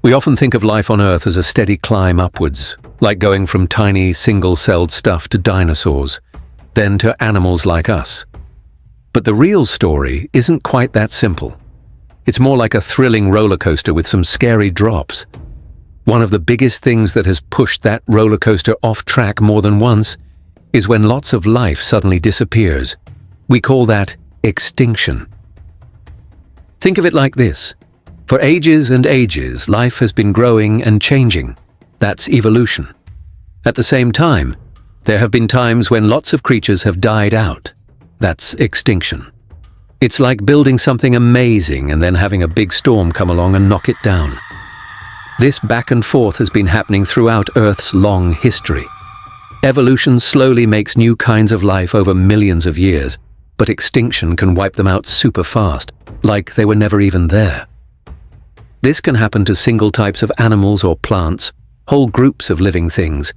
We often think of life on Earth as a steady climb upwards, like going from tiny, single-celled stuff to dinosaurs, then to animals like us. But the real story isn't quite that simple. It's more like a thrilling roller coaster with some scary drops. One of the biggest things that has pushed that roller coaster off track more than once is when lots of life suddenly disappears. We call that extinction. Think of it like this. For ages and ages, life has been growing and changing. That's evolution. At the same time, there have been times when lots of creatures have died out. That's extinction. It's like building something amazing and then having a big storm come along and knock it down. This back and forth has been happening throughout Earth's long history. Evolution slowly makes new kinds of life over millions of years, but extinction can wipe them out super fast, like they were never even there. This can happen to single types of animals or plants, whole groups of living things,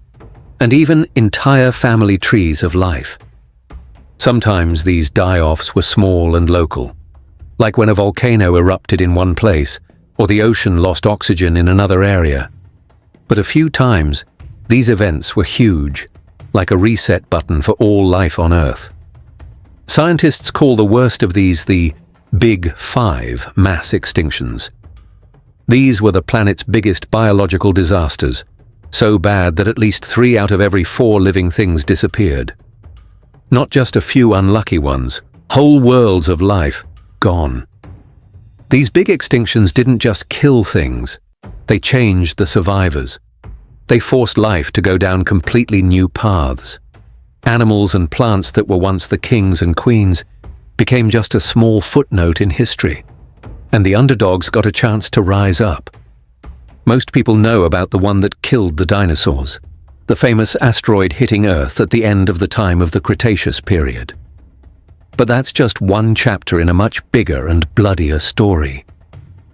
and even entire family trees of life. Sometimes these die-offs were small and local, like when a volcano erupted in one place, or the ocean lost oxygen in another area. But a few times, these events were huge, like a reset button for all life on Earth. Scientists call the worst of these the Big Five mass extinctions. These were the planet's biggest biological disasters, so bad that at least 3 out of every 4 living things disappeared. Not just a few unlucky ones, whole worlds of life gone. These big extinctions didn't just kill things, they changed the survivors. They forced life to go down completely new paths. Animals and plants that were once the kings and queens became just a small footnote in history, and the underdogs got a chance to rise up. Most people know about the one that killed the dinosaurs, the famous asteroid hitting Earth at the end of the time of the Cretaceous period. But that's just one chapter in a much bigger and bloodier story.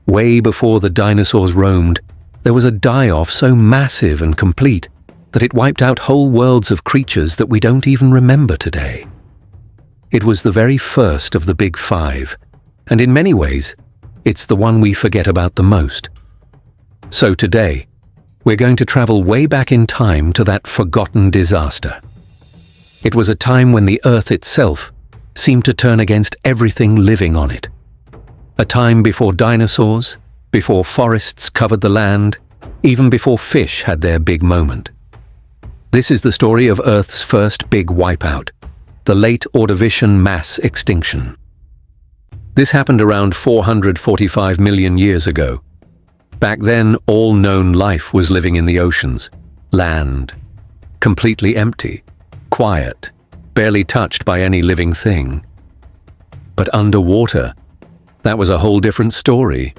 Way before the dinosaurs roamed, there was a die-off so massive and complete that it wiped out whole worlds of creatures that we don't even remember today. It was the very first of the Big Five, and in many ways, it's the one we forget about the most. So today, we're going to travel way back in time to that forgotten disaster. It was a time when the Earth itself seemed to turn against everything living on it. A time before dinosaurs, before forests covered the land, even before fish had their big moment. This is the story of Earth's first big wipeout, the late Ordovician mass extinction. This happened around 445 million years ago. Back then, all known life was living in the oceans, land, completely empty, quiet, barely touched by any living thing. But underwater, that was a whole different story.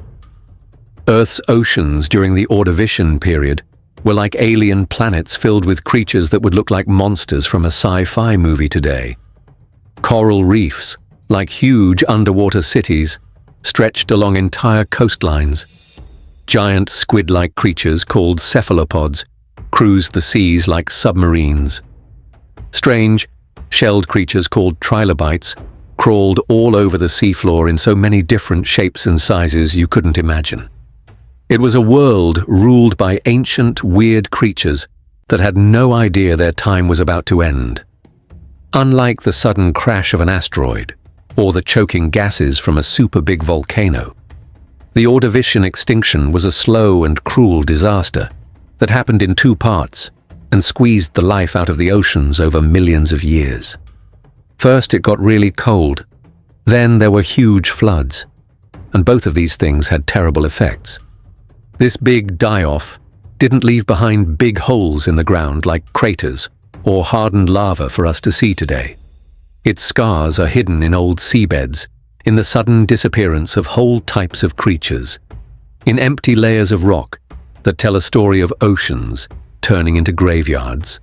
Earth's oceans during the Ordovician period were like alien planets filled with creatures that would look like monsters from a sci-fi movie today. Coral reefs, like huge underwater cities, stretched along entire coastlines. Giant squid-like creatures called cephalopods cruised the seas like submarines. Strange, shelled creatures called trilobites crawled all over the seafloor in so many different shapes and sizes you couldn't imagine. It was a world ruled by ancient, weird creatures that had no idea their time was about to end. Unlike the sudden crash of an asteroid, or the choking gases from a super big volcano, the Ordovician extinction was a slow and cruel disaster that happened in 2 parts and squeezed the life out of the oceans over millions of years. First, it got really cold. Then there were huge floods, and both of these things had terrible effects. This big die-off didn't leave behind big holes in the ground like craters or hardened lava for us to see today. Its scars are hidden in old seabeds, in the sudden disappearance of whole types of creatures, in empty layers of rock that tell a story of oceans turning into graveyards.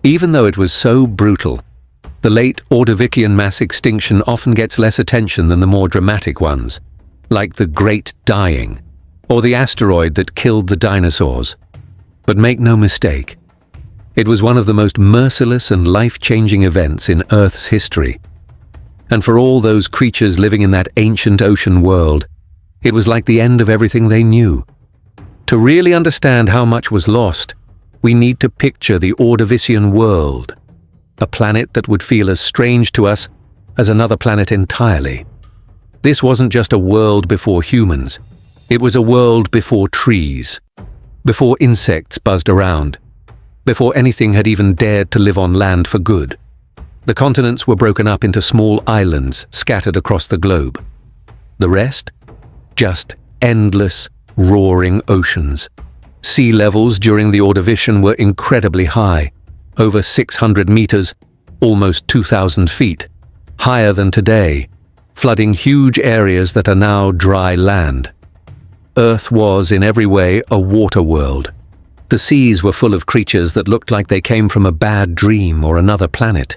Even though it was so brutal, the late Ordovician mass extinction often gets less attention than the more dramatic ones, like the Great Dying, or the asteroid that killed the dinosaurs. But make no mistake, it was one of the most merciless and life-changing events in Earth's history. And for all those creatures living in that ancient ocean world, it was like the end of everything they knew, To really understand how much was lost, we need to picture the Ordovician world, a planet that would feel as strange to us as another planet entirely. This wasn't just a world before humans, it was a world before trees, before insects buzzed around, before anything had even dared to live on land for good. The continents were broken up into small islands scattered across the globe. The rest? Just endless, roaring oceans. Sea levels during the Ordovician were incredibly high, over 600 meters, almost 2,000 feet, higher than today, flooding huge areas that are now dry land. Earth was, in every way, a water world. The seas were full of creatures that looked like they came from a bad dream or another planet.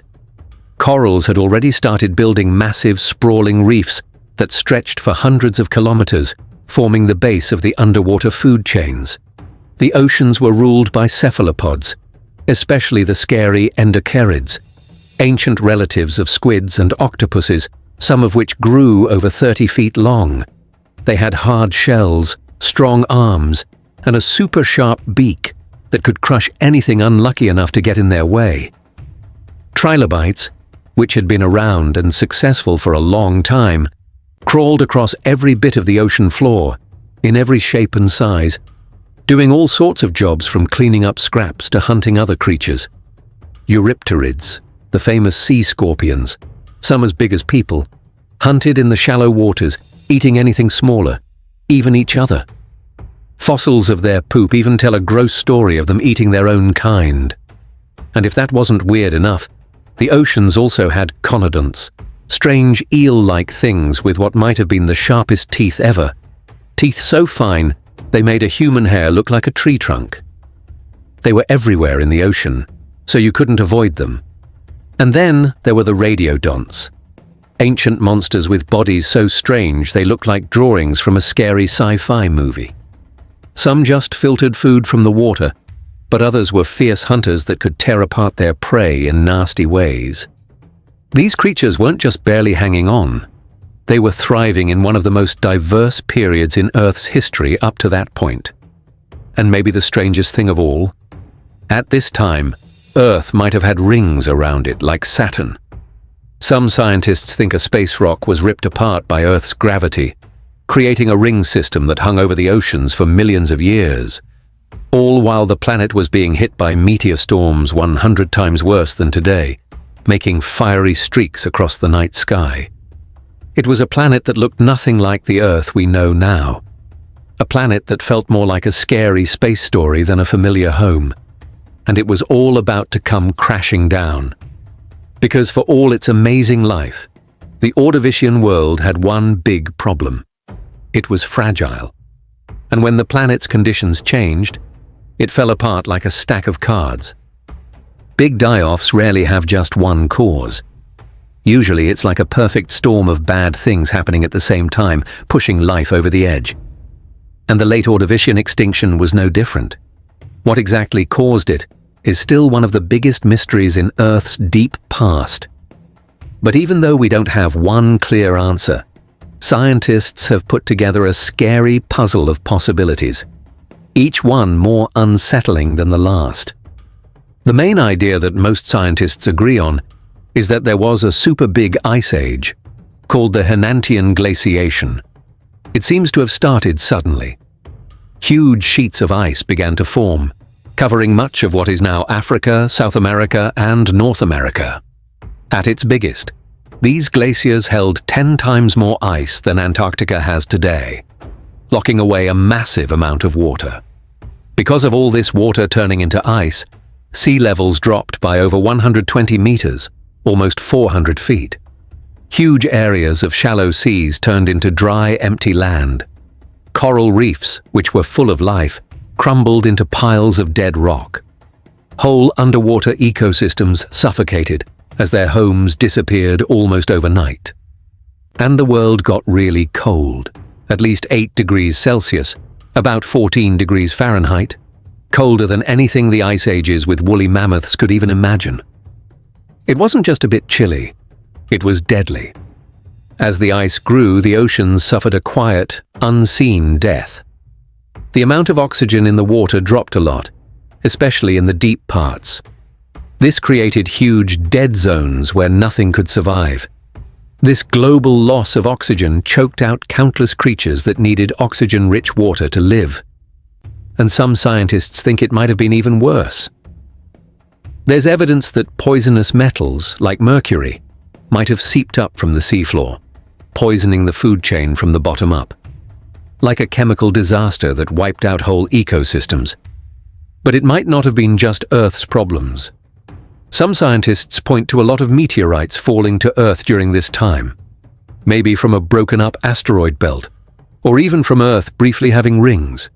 Corals had already started building massive, sprawling reefs that stretched for hundreds of kilometers, forming the base of the underwater food chains. The oceans were ruled by cephalopods, especially the scary endocarids, ancient relatives of squids and octopuses, some of which grew over 30 feet long. They had hard shells, strong arms, and a super sharp beak that could crush anything unlucky enough to get in their way. Trilobites, which had been around and successful for a long time, crawled across every bit of the ocean floor, in every shape and size, doing all sorts of jobs from cleaning up scraps to hunting other creatures. Eurypterids, the famous sea scorpions, some as big as people, hunted in the shallow waters, eating anything smaller, even each other. Fossils of their poop even tell a gross story of them eating their own kind. And if that wasn't weird enough, the oceans also had conodonts, strange eel-like things with what might have been the sharpest teeth ever. Teeth so fine, they made a human hair look like a tree trunk. They were everywhere in the ocean, so you couldn't avoid them. And then there were the radiodonts, ancient monsters with bodies so strange they looked like drawings from a scary sci-fi movie. Some just filtered food from the water, but others were fierce hunters that could tear apart their prey in nasty ways. These creatures weren't just barely hanging on. They were thriving in one of the most diverse periods in Earth's history up to that point. And maybe the strangest thing of all, at this time, Earth might have had rings around it like Saturn. Some scientists think a space rock was ripped apart by Earth's gravity, creating a ring system that hung over the oceans for millions of years, all while the planet was being hit by meteor storms 100 times worse than today, making fiery streaks across the night sky. It was a planet that looked nothing like the Earth we know now, a planet that felt more like a scary space story than a familiar home, and it was all about to come crashing down. Because for all its amazing life, the Ordovician world had one big problem. It was fragile, and when the planet's conditions changed, it fell apart like a stack of cards. Big die-offs rarely have just one cause. Usually it's like a perfect storm of bad things happening at the same time, pushing life over the edge. And the late Ordovician extinction was no different. What exactly caused it is still one of the biggest mysteries in Earth's deep past. But even though we don't have one clear answer, scientists have put together a scary puzzle of possibilities, each one more unsettling than the last. The main idea that most scientists agree on is that there was a super big ice age, called the Hernantian glaciation. It seems to have started suddenly. Huge sheets of ice began to form, covering much of what is now Africa, South America, and North America. At its biggest, these glaciers held 10 times more ice than Antarctica has today, locking away a massive amount of water. Because of all this water turning into ice, sea levels dropped by over 120 meters, almost 400 feet. Huge areas of shallow seas turned into dry, empty land. Coral reefs, which were full of life, crumbled into piles of dead rock. Whole underwater ecosystems suffocated as their homes disappeared almost overnight. And the world got really cold, at least 8 degrees Celsius, about 14 degrees Fahrenheit, colder than anything the ice ages with woolly mammoths could even imagine. It wasn't just a bit chilly, it was deadly. As the ice grew, the oceans suffered a quiet, unseen death. the amount of oxygen in the water dropped a lot, especially in the deep parts. This created huge dead zones where nothing could survive. This global loss of oxygen choked out countless creatures that needed oxygen-rich water to live. And some scientists think it might have been even worse. There's evidence that poisonous metals, like mercury, might have seeped up from the seafloor, poisoning the food chain from the bottom up, like a chemical disaster that wiped out whole ecosystems. But it might not have been just Earth's problems. Some scientists point to a lot of meteorites falling to Earth during this time, maybe from a broken-up asteroid belt, or even from Earth briefly having rings.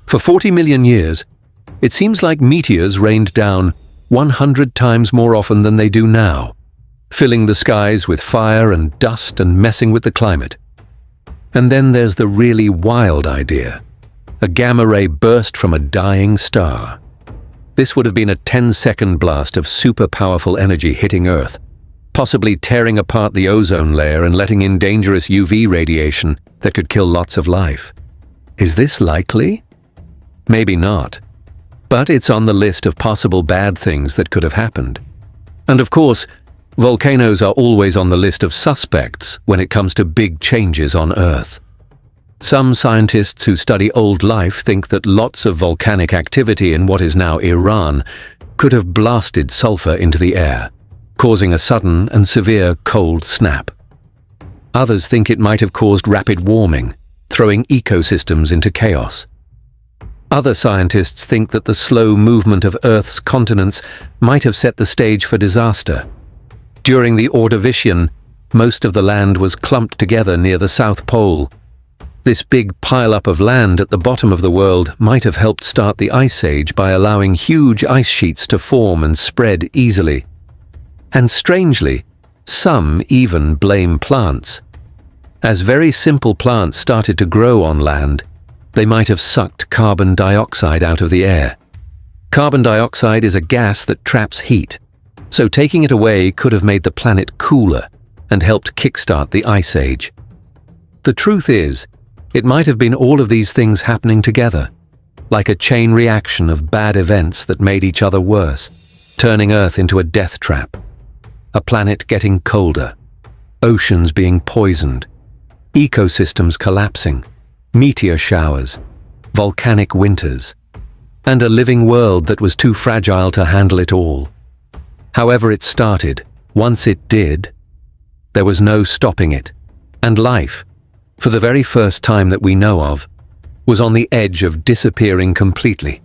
For 40 million years, it seems like meteors rained down 100 times more often than they do now, filling the skies with fire and dust and messing with the climate. And then there's the really wild idea. A gamma ray burst from a dying star. This would have been a 10-second blast of super-powerful energy hitting Earth, possibly tearing apart the ozone layer and letting in dangerous UV radiation that could kill lots of life. Is this likely? Maybe not. But it's on the list of possible bad things that could have happened. And of course, volcanoes are always on the list of suspects when it comes to big changes on Earth. Some scientists who study old life think that lots of volcanic activity in what is now Iran could have blasted sulfur into the air, causing a sudden and severe cold snap. Others think it might have caused rapid warming, throwing ecosystems into chaos. Other scientists think that the slow movement of Earth's continents might have set the stage for disaster. During the Ordovician, most of the land was clumped together near the South Pole. This big pile-up of land at the bottom of the world might have helped start the Ice Age by allowing huge ice sheets to form and spread easily. And strangely, some even blame plants. As very simple plants started to grow on land, they might have sucked carbon dioxide out of the air. Carbon dioxide is a gas that traps heat, so taking it away could have made the planet cooler and helped kickstart the Ice Age. The truth is, it might have been all of these things happening together, like a chain reaction of bad events that made each other worse, turning Earth into a death trap. A planet getting colder, oceans being poisoned, ecosystems collapsing, meteor showers, volcanic winters, and a living world that was too fragile to handle it all. However it started, once it did, there was no stopping it, and life, for the very first time that we know of, was on the edge of disappearing completely.